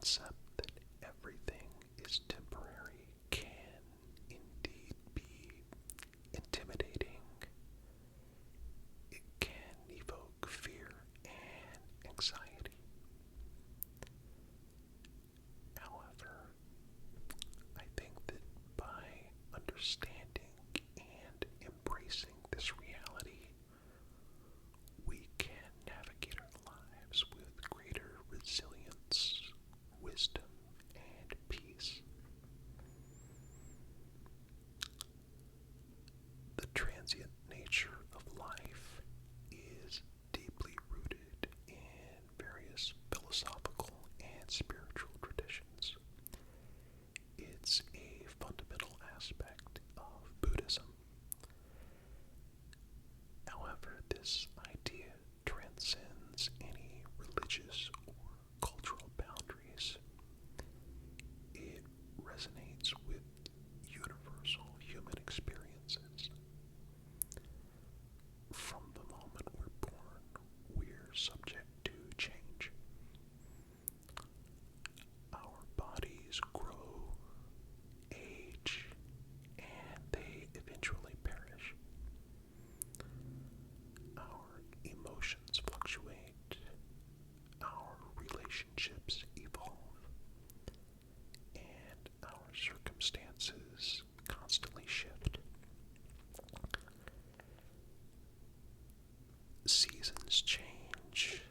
concept that everything is temporary can indeed be intimidating. It can evoke fear and anxiety. However, I think that by understanding and embracing this reality, we can navigate our lives with greater resilience, wisdom, and peace. The transient nature of life is deeply rooted in various philosophical and spiritual traditions. It's a fundamental aspect of Buddhism. However, this idea transcends any religious or cultural boundaries. It resonates with universal human experiences. From the moment we're born, we're subject to change. Our bodies grow, age, and they eventually perish. Our emotions fluctuate, our relationships evolve, and our circumstances constantly shift. Seasons change,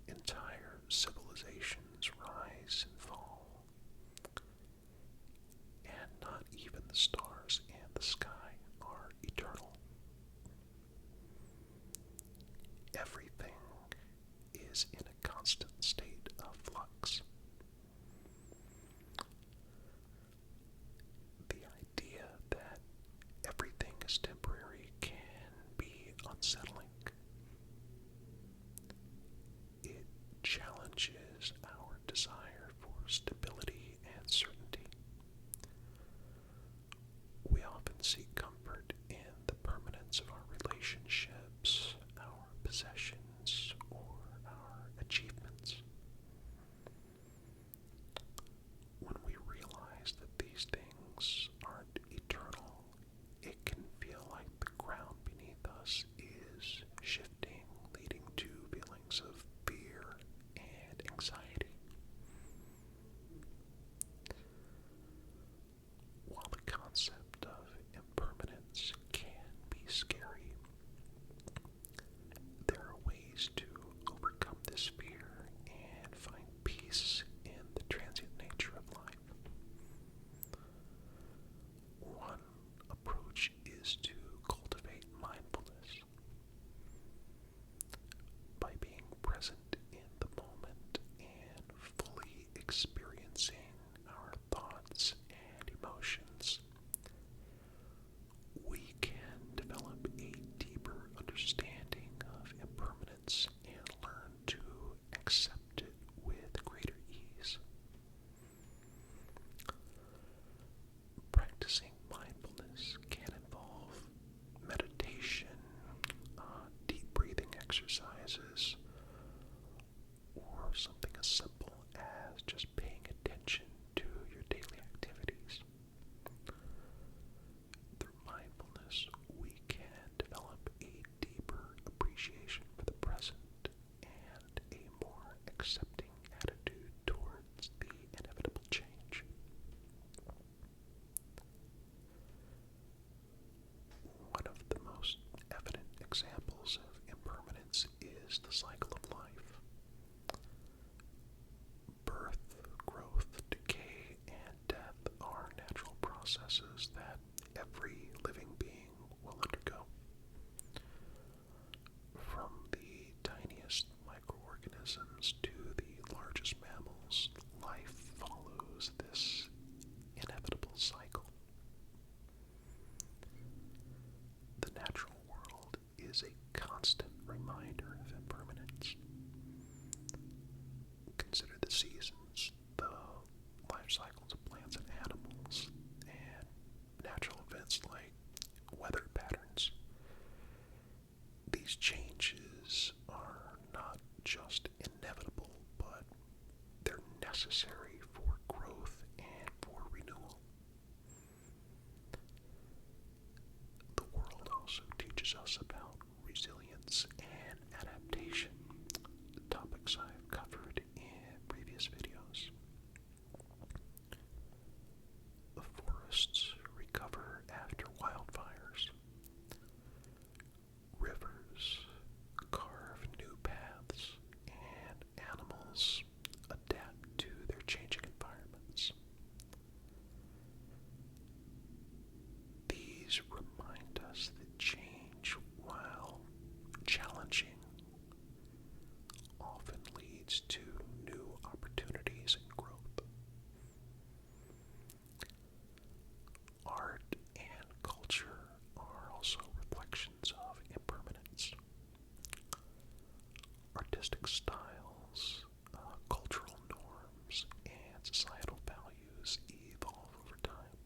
entire civilizations rise and fall, and not even the stars and the sky are eternal. Everything is in a constant state of flux. The idea that everything is temporary can be unsettling. It challenges our desire for stability and certainty. We often seek comfort in the permanence of our relationships, our possessions, or our achievements. When we realize that these things aren't eternal, it can feel like the ground beneath us is shifting, leading to feelings of fear and anxiety. While the concept of impermanence can be scary, there are ways to overcome this fear and find peace in the transient nature of life. One approach is to cultivate mindfulness. By being present in the moment and fully experiencing our thoughts and emotions, we can develop a deeper understanding of impermanence and learn to accept it with greater ease. Practicing mindfulness can involve meditation, deep breathing exercises, or something as simple as just paying attention to your daily activities. Through mindfulness, we can develop a deeper appreciation for the present and a more accepting attitude towards the inevitable change. One of the most evident examples of impermanence is the cycle of life. Birth, growth, decay, and death are natural processes that every living being will undergo. From the tiniest microorganisms to the largest mammals, life follows this inevitable cycle. The natural world is a constant reminder of impermanence. Consider the seasons, the life cycles of plants and animals, and natural events like weather patterns. These changes are not just inevitable, but they're necessary necessary for growth and for renewal. The world also teaches us about resilience and adaptation, topics I've covered in previous videos. The forests recover after wildfires. Rivers carve new paths, and animals adapt to their changing environments. These remind us that change, while challenging, often leads to new opportunities and growth. Art and culture are also reflections of impermanence. Artistic styles, cultural norms, and societal values evolve over time.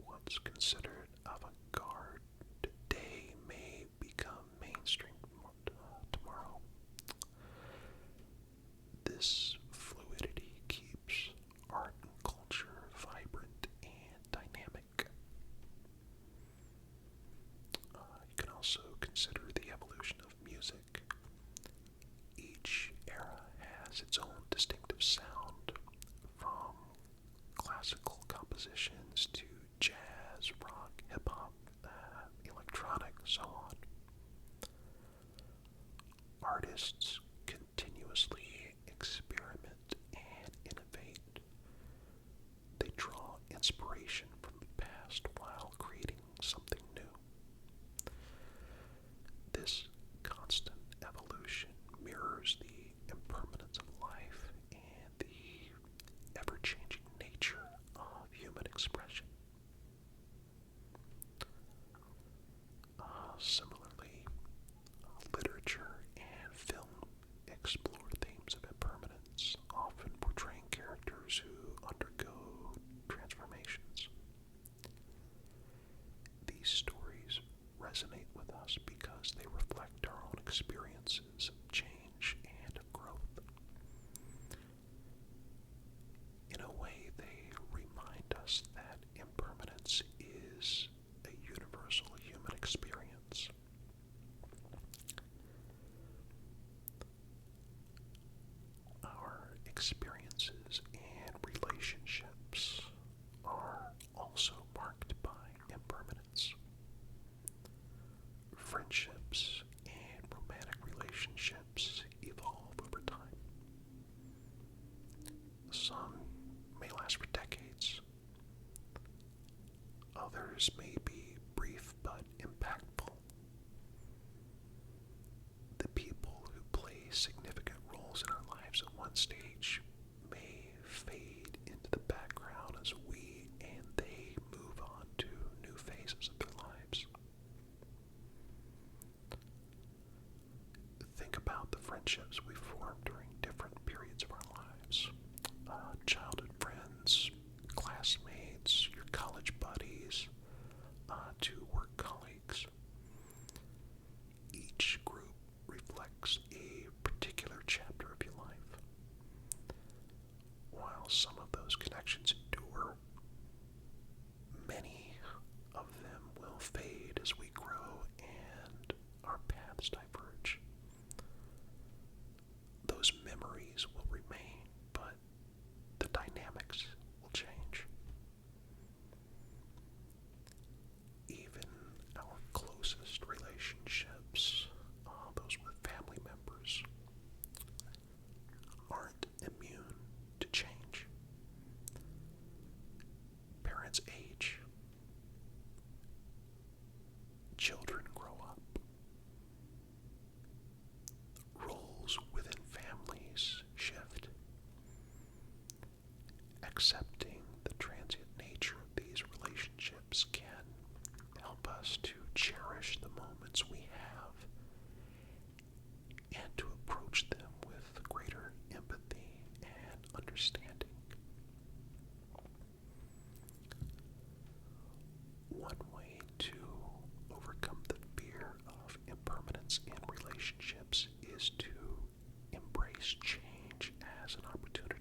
What's considered avant-garde today may become mainstream tomorrow. This fluidity keeps art and culture vibrant and dynamic. You can also consider the evolution of music. Each era has its own distinctive sound, from classical compositions to jazz, rock, hip-hop, electronic, so on. Artists continuously experiment and innovate. They draw inspiration from the past while creating something new. This constant evolution mirrors the impermanence of life and the ever-changing nature of human expression. Similarly, literature and film explore themes of impermanence, often portraying characters who undergo transformations. These stories resonate with us because they reflect our own experiences of change and of growth. In a way, they remind us that impermanence is a universal human experience. Our experiences and relationships are also marked by impermanence. Friendships and romantic relationships evolve over time. Some may last for decades. Others may be brief but impactful. The people who play significant roles in our lives at one stage may fade into the background as we and they move on to new phases of their lives. Think about the friendships we formed during different periods of our lives. Childhood friends, classmates, your college buddies, to work colleagues. Each group reflects a particular chapter of your life. While some of those connections endure, many of them will fade as we grow and our paths diverge. Those memories will remain, but the dynamics will change. Even our closest relationships, those with family members, aren't immune to change. Parents age. Children grow up. Roles within families shift. Accepting the transient nature of these relationships can help us to cherish the moments we have and to approach them with greater empathy and understanding. One way to overcome the fear of impermanence in relationships is to embrace change as an opportunity.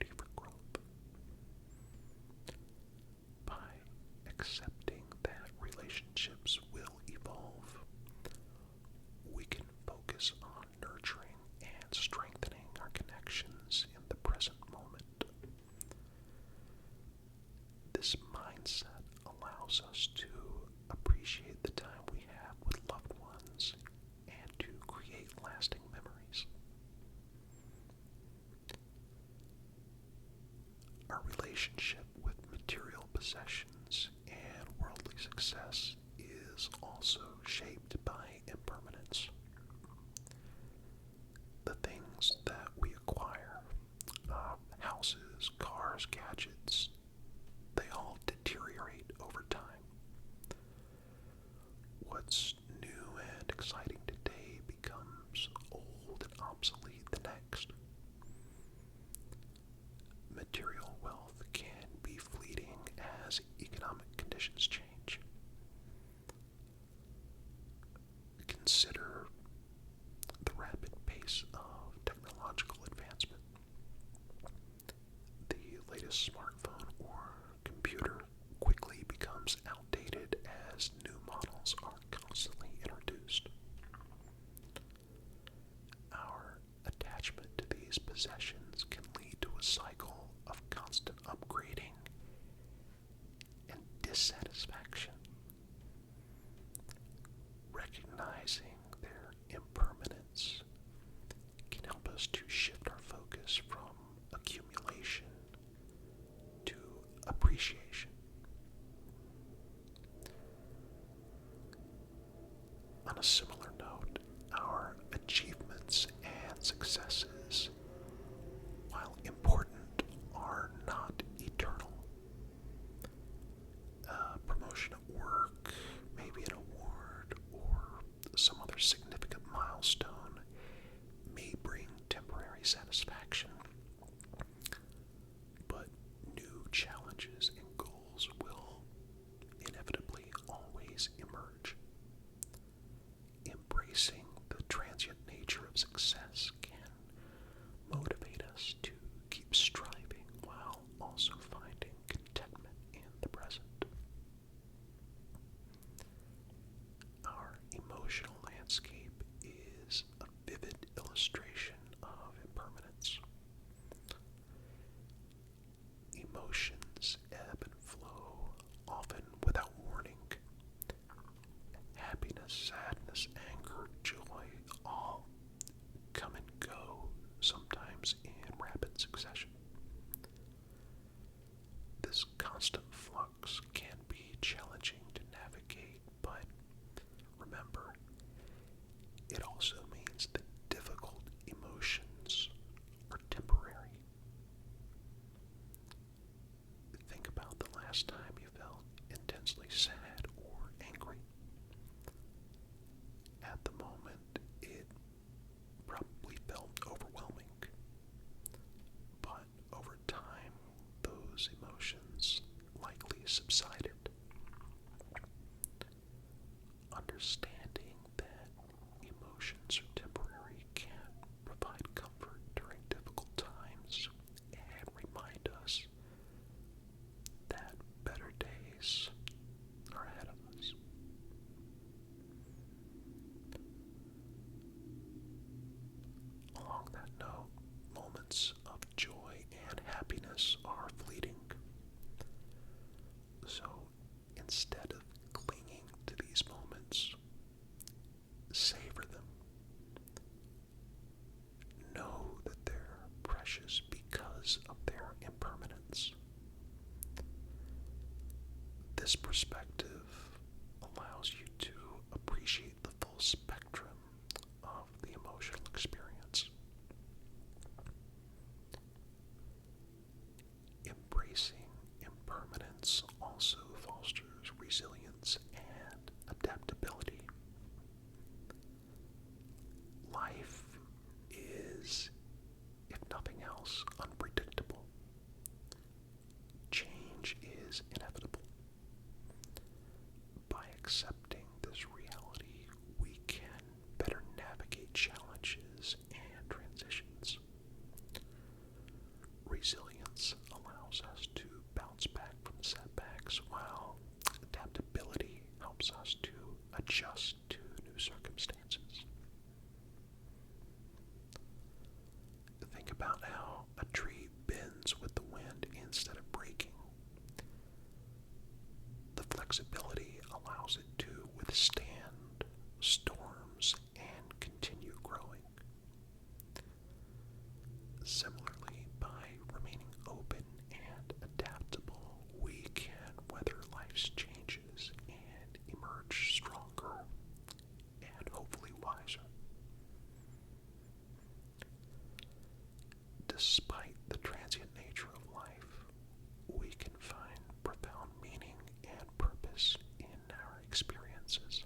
relationship with material possessions and worldly success is also shaped by impermanence. The things that we acquire, houses, cars, gadgets, they all deteriorate over time. What's new and exciting today becomes old and obsolete the next. Material wealth can be fleeting as economic conditions change. Consider the rapid pace of technological advancement. The latest smartphone or computer quickly becomes outdated as new models are constantly introduced. Our attachment to these possessions can lead to a cycle of constant upgrading and dissatisfaction. Recognizing their impermanence can help us to shift our focus from accumulation to appreciation. On a similar note, our achievements and successes, while important, are not eternal. A promotion at work, maybe an award, or some other significant milestone may bring temporary satisfaction, but new challenges and goals will inevitably always emerge. Embracing the transient nature of success can motivate us to keep striving while also finding contentment in the present. Our emotional landscape is a vivid illustration of impermanence. Emotions ebb and flow, often without warning. Happiness, sadness, anger, joy, all come and go, sometimes in rapid succession. This constant flux can be challenging to navigate, but remember, it also means that difficult emotions are temporary. Think about the last time you felt intensely sad or angry. At the moment, it probably felt overwhelming, but over time, those emotions likely subsided. Understanding that emotions are temporary can provide comfort during difficult times and remind us that better days are ahead of us. Along that note, moments of joy and happiness are fleeting. So instead of clinging to these moments, savor them. Know that they're precious because of their impermanence. This perspective allows you to appreciate the full spectrum of the emotional experience. Embracing impermanence also fosters resilience and adaptability. Life is, if nothing else, Despite the transient nature of life, we can find profound meaning and purpose in our experiences.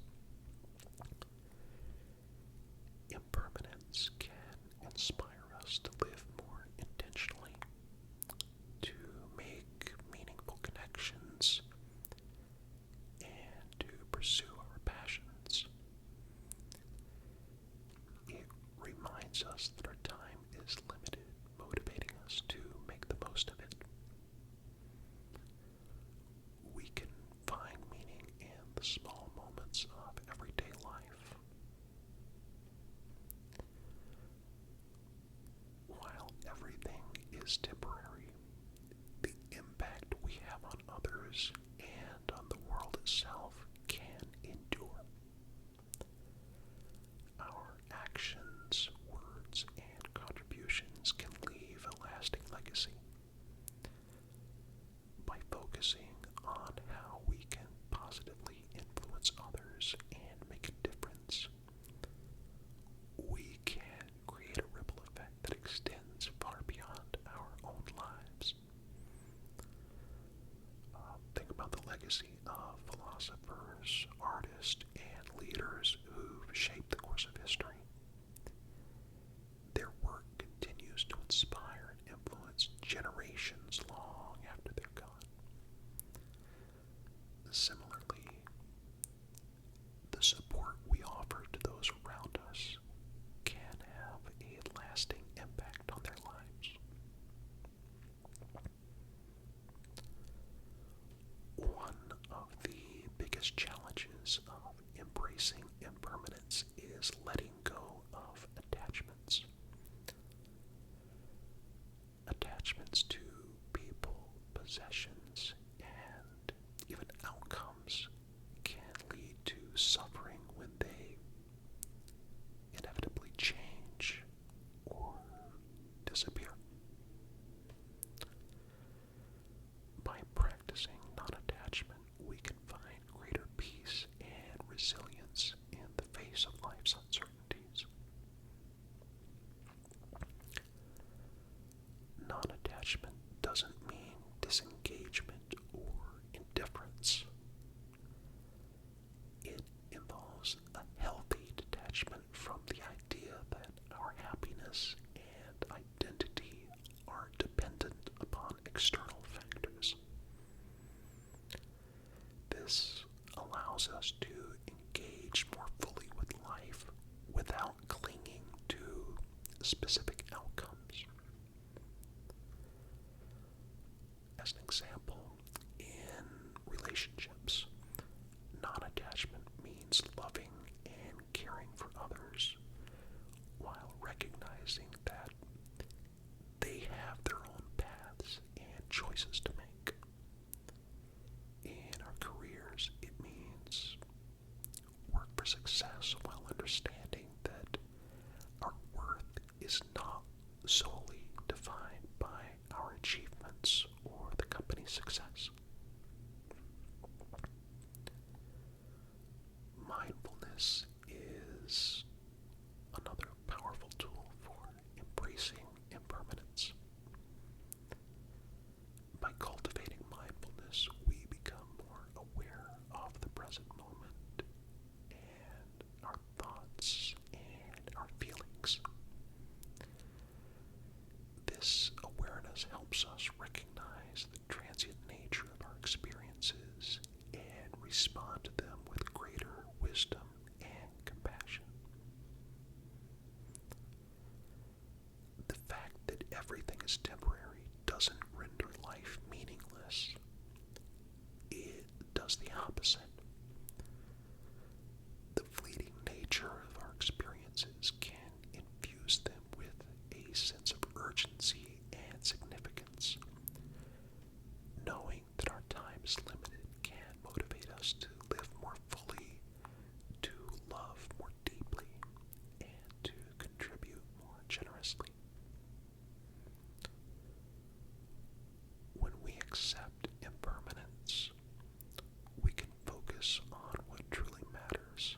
Impermanence can inspire us to live more intentionally, to make meaningful connections, and to pursue our passions. It reminds us that our time is limited, motivating us to make the most of it. We can find meaning in the small moments of everyday life. While everything is temporary, the impact we have on others and on the world itself can endure. Our actions, words, and contributions can leave a lasting legacy. By focusing on how we can positively influence others and make a difference, we can create a ripple effect that extends far beyond our own lives. Think about the legacy of philosophers, artists, and leaders who've shaped the course of history. Their work continues to inspire and influence generations long after they're gone. Similarly, the support we offer to those around us can have a lasting impact on their lives. One of the biggest challenges of embracing impermanence is letting go of attachments. Attachments to people, possessions, and even outcomes can lead to suffering when they inevitably change or disappear. By practicing non-attachment, we can find greater peace and resilience in the face of life's uncertainties. Non-attachment doesn't mean disengagement or indifference. It involves a healthy detachment from the idea that our happiness and identity are dependent upon external factors. This allows us to engage more fully with life without clinging to specific outcomes. As an example, in relationships, non-attachment means loving and caring for others while recognizing that they have their own paths and choices to make. In our careers, it means work for success while understanding that our worth is not solely defined by our achievements or the company's success. Mindfulness is another powerful tool for embracing impermanence. By cultivating mindfulness, we become more aware of the present moment and our thoughts and our feelings. This awareness helps us recognize the transient nature of our experiences and respond to them with greater wisdom and compassion. The fact that everything is temporary doesn't render life meaningless. It does the opposite. The fleeting nature of our experiences can infuse them with a sense of urgency and significance. Knowing that our time is limited can motivate us to live more fully, to love more deeply, and to contribute more generously. When we accept impermanence, we can focus on what truly matters.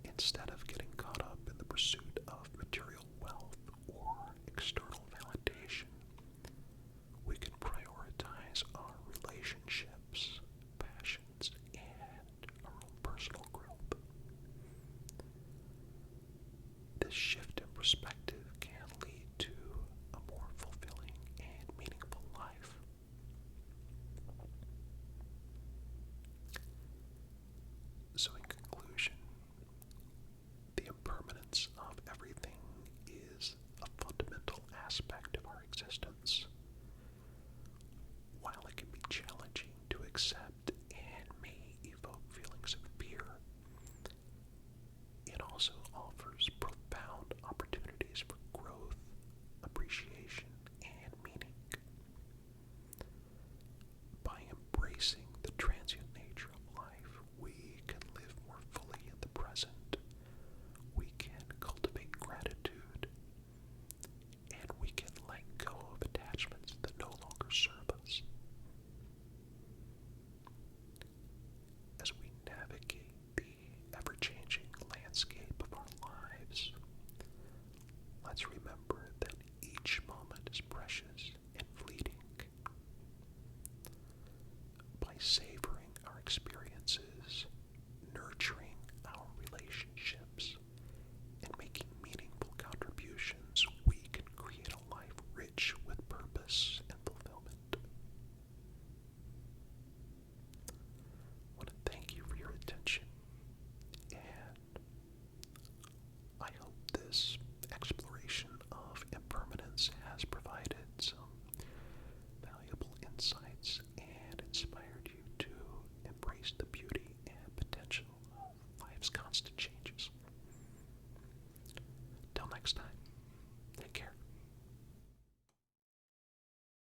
Instead of getting caught up in the pursuit of material wealth or this shift in perspective can lead to a more fulfilling and meaningful life. So in conclusion, the impermanence of everything is a fundamental aspect of our existence. While it can be challenging to accept and may evoke feelings of fear, it also offers profound opportunities for growth, appreciation, and meaning. By embracing the transient nature of life, we can live more fully in the present. We can cultivate gratitude, and we can let go of attachments that no longer serve us. As we navigate the ever-changing landscape of our lives, let's remember that each moment is precious and fleeting. By savoring our experiences, nurturing our relationships, and making meaningful contributions, we can create a life rich with purpose and fulfillment. I want to thank you for your attention, and I hope this